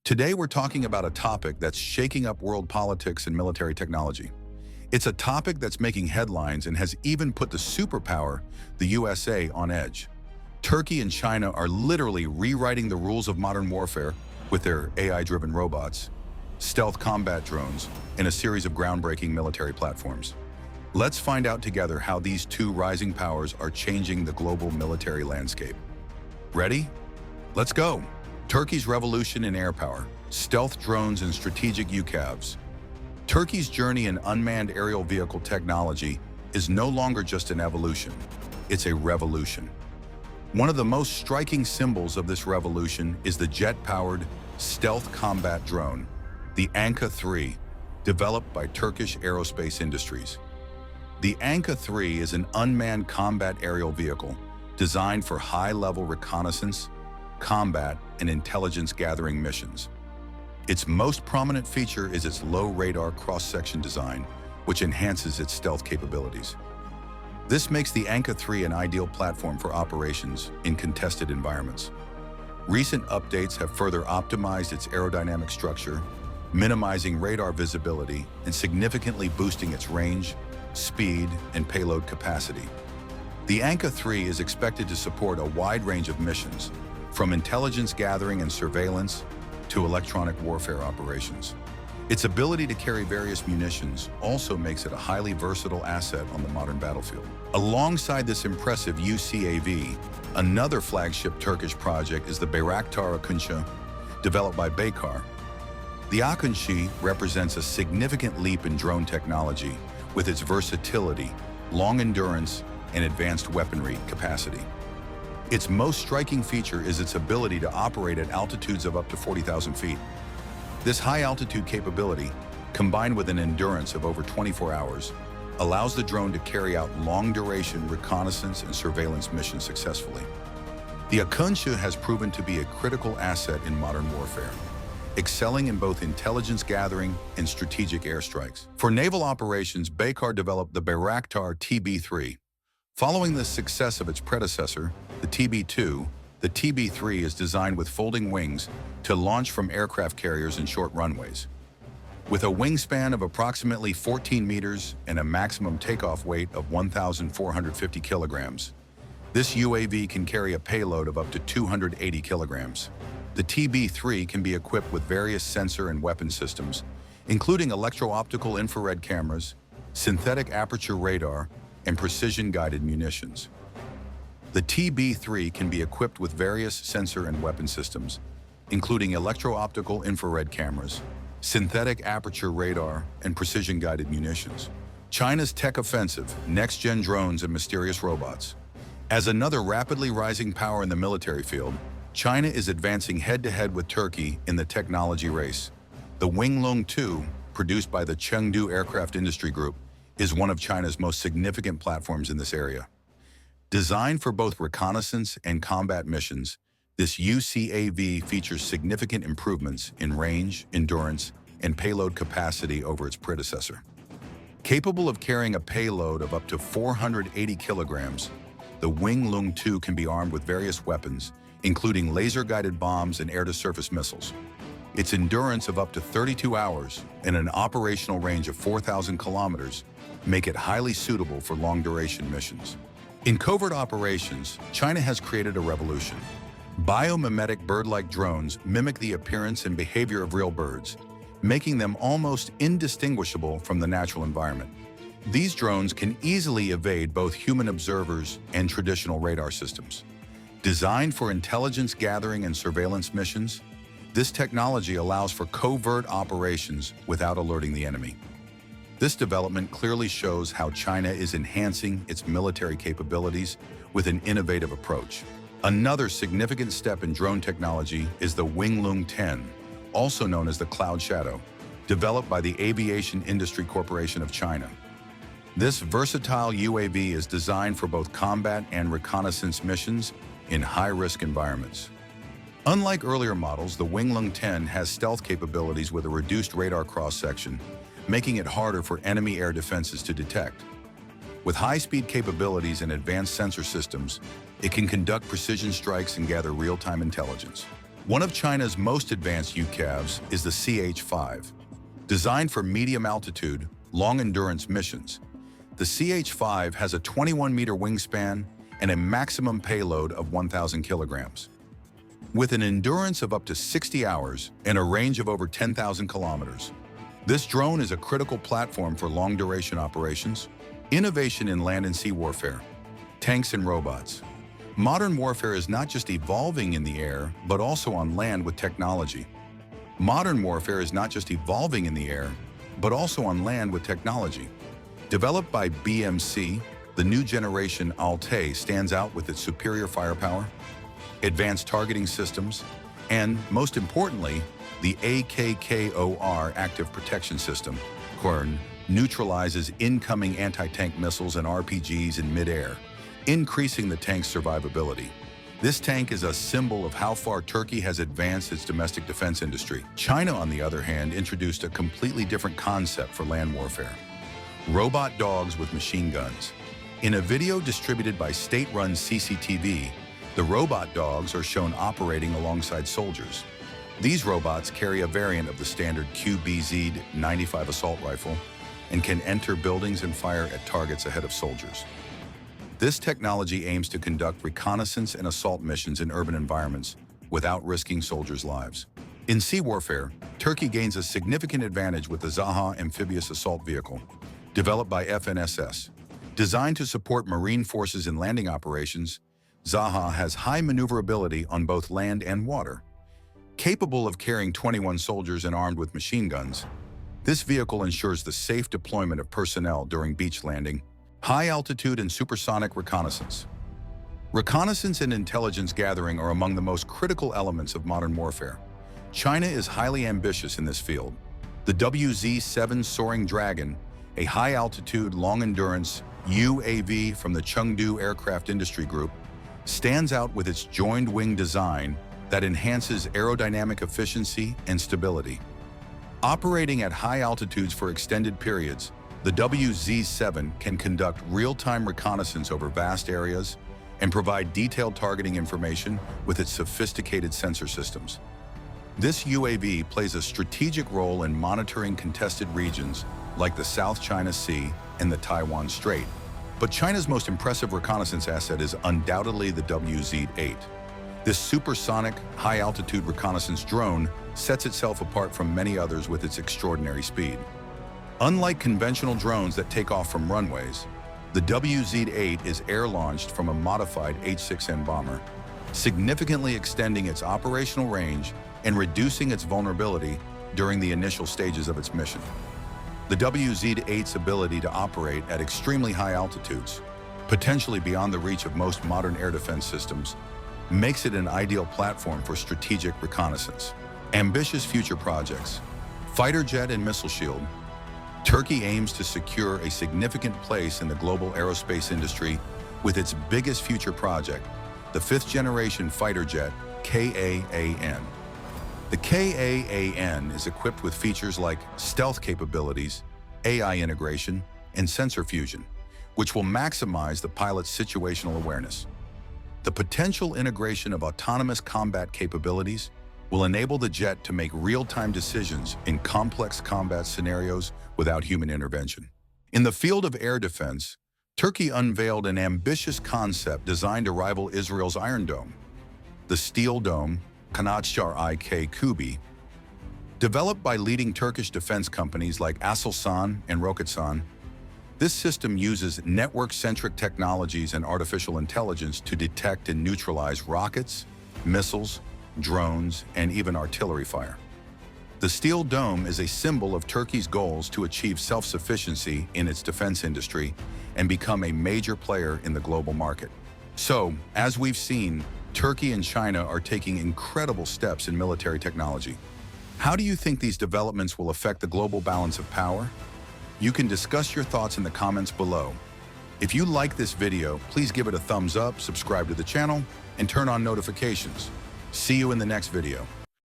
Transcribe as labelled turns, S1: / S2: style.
S1: Today we're talking about a topic that's shaking up world politics and military technology. It's a topic that's making headlines and has even put the superpower, the USA, on edge. Turkey and China are literally rewriting the rules of modern warfare with their AI-driven robots, stealth combat drones, and a series of groundbreaking military platforms. Let's find out together how these two rising powers are changing the global military landscape. Ready? Let's go! Turkey's revolution in air power, stealth drones and strategic UCAVs. Turkey's journey in unmanned aerial vehicle technology is no longer just an evolution, it's a revolution. One of the most striking symbols of this revolution is the jet-powered stealth combat drone, the AKINCI, developed by Turkish aerospace industries. The AKINCI is an unmanned combat aerial vehicle designed for high-level reconnaissance, combat, and intelligence-gathering missions. Its most prominent feature is its low radar cross-section design, which enhances its stealth capabilities. This makes the AKINCI an ideal platform for operations in contested environments. Recent updates have further optimized its aerodynamic structure, minimizing radar visibility and significantly boosting its range, speed, and payload capacity. The AKINCI is expected to support a wide range of missions, from intelligence gathering and surveillance to electronic warfare operations. Its ability to carry various munitions also makes it a highly versatile asset on the modern battlefield. Alongside this impressive UCAV, another flagship Turkish project is the Bayraktar Akıncı, developed by Baykar. The Akıncı represents a significant leap in drone technology with its versatility, long endurance, and advanced weaponry capacity. Its most striking feature is its ability to operate at altitudes of up to 40,000 feet. This high-altitude capability, combined with an endurance of over 24 hours, allows the drone to carry out long-duration reconnaissance and surveillance missions successfully. The Akıncı has proven to be a critical asset in modern warfare, excelling in both intelligence gathering and strategic airstrikes. For naval operations, Baykar developed the Bayraktar TB3. Following the success of its predecessor, the TB2, the TB3 is designed with folding wings to launch from aircraft carriers and short runways. With a wingspan of approximately 14 meters and a maximum takeoff weight of 1,450 kilograms, this UAV can carry a payload of up to 280 kilograms. The TB3 can be equipped with various sensor and weapon systems, including electro-optical infrared cameras, synthetic aperture radar, and precision-guided munitions. The TB3 can be equipped with various sensor and weapon systems, including electro-optical infrared cameras, synthetic aperture radar, and precision-guided munitions. China's tech offensive, next-gen drones and mysterious robots. As another rapidly rising power in the military field, China is advancing head-to-head with Turkey in the technology race. The Wenglong 2, produced by the Chengdu Aircraft Industry Group, is one of China's most significant platforms in this area. Designed for both reconnaissance and combat missions, this UCAV features significant improvements in range, endurance, and payload capacity over its predecessor. Capable of carrying a payload of up to 480 kilograms, the Wenglong 2 can be armed with various weapons, including laser-guided bombs and air-to-surface missiles. Its endurance of up to 32 hours and an operational range of 4,000 kilometers make it highly suitable for long-duration missions. In covert operations, China has created a revolution. Biomimetic bird-like drones mimic the appearance and behavior of real birds, making them almost indistinguishable from the natural environment. These drones can easily evade both human observers and traditional radar systems. Designed for intelligence gathering and surveillance missions, this technology allows for covert operations without alerting the enemy. This development clearly shows how China is enhancing its military capabilities with an innovative approach. Another significant step in drone technology is the Wenglong 10, also known as the Cloud Shadow, developed by the Aviation Industry Corporation of China. This versatile UAV is designed for both combat and reconnaissance missions in high-risk environments. Unlike earlier models, the Wenglong 10 has stealth capabilities with a reduced radar cross-section, making it harder for enemy air defenses to detect. With high-speed capabilities and advanced sensor systems, it can conduct precision strikes and gather real-time intelligence. One of China's most advanced UCAVs is the CH-5. Designed for medium-altitude, long-endurance missions, the CH-5 has a 21-meter wingspan and a maximum payload of 1,000 kilograms. With an endurance of up to 60 hours and a range of over 10,000 kilometers, this drone is a critical platform for long-duration operations, innovation in land and sea warfare, tanks and robots. Modern warfare is not just evolving in the air, but also on land with technology. Modern warfare is not just evolving in the air, but also on land with technology. Developed by BMC, the new generation Altay stands out with its superior firepower, advanced targeting systems, and, most importantly, the AKKOR Active Protection System, KAAN, neutralizes incoming anti-tank missiles and RPGs in mid-air, increasing the tank's survivability. This tank is a symbol of how far Turkey has advanced its domestic defense industry. China, on the other hand, introduced a completely different concept for land warfare: robot dogs with machine guns. In a video distributed by state-run CCTV, the robot dogs are shown operating alongside soldiers. These robots carry a variant of the standard QBZ-95 assault rifle and can enter buildings and fire at targets ahead of soldiers. This technology aims to conduct reconnaissance and assault missions in urban environments without risking soldiers' lives. In sea warfare, Turkey gains a significant advantage with the Zaha amphibious assault vehicle, developed by FNSS. Designed to support marine forces in landing operations, Zaha has high maneuverability on both land and water. Capable of carrying 21 soldiers and armed with machine guns, this vehicle ensures the safe deployment of personnel during beach landing, high-altitude and supersonic reconnaissance. Reconnaissance and intelligence gathering are among the most critical elements of modern warfare. China is highly ambitious in this field. The WZ-7 Soaring Dragon, a high-altitude, long-endurance UAV from the Chengdu Aircraft Industry Group, stands out with its joined-wing design that enhances aerodynamic efficiency and stability. Operating at high altitudes for extended periods, the WZ-7 can conduct real-time reconnaissance over vast areas and provide detailed targeting information with its sophisticated sensor systems. This UAV plays a strategic role in monitoring contested regions like the South China Sea and the Taiwan Strait. But China's most impressive reconnaissance asset is undoubtedly the WZ-8. This supersonic, high-altitude reconnaissance drone sets itself apart from many others with its extraordinary speed. Unlike conventional drones that take off from runways, the WZ-8 is air-launched from a modified H-6N bomber, significantly extending its operational range and reducing its vulnerability during the initial stages of its mission. The WZ-8's ability to operate at extremely high altitudes, potentially beyond the reach of most modern air defense systems, makes it an ideal platform for strategic reconnaissance. Ambitious future projects: fighter jet and missile shield. Turkey aims to secure a significant place in the global aerospace industry with its biggest future project, the fifth-generation fighter jet, KAAN. The KAAN is equipped with features like stealth capabilities, AI integration, and sensor fusion, which will maximize the pilot's situational awareness. The potential integration of autonomous combat capabilities will enable the jet to make real-time decisions in complex combat scenarios without human intervention. In the field of air defense, Turkey unveiled an ambitious concept designed to rival Israel's Iron Dome. The Steel Dome, KAAN, developed by leading Turkish defense companies like Aselsan and Roketsan, this system uses network-centric technologies and artificial intelligence to detect and neutralize rockets, missiles, drones, and even artillery fire. The Steel Dome is a symbol of Turkey's goals to achieve self-sufficiency in its defense industry and become a major player in the global market. So, as we've seen, Turkey and China are taking incredible steps in military technology. How do you think these developments will affect the global balance of power? You can discuss your thoughts in the comments below. If you like this video, please give it a thumbs up, subscribe to the channel, and turn on notifications. See you in the next video.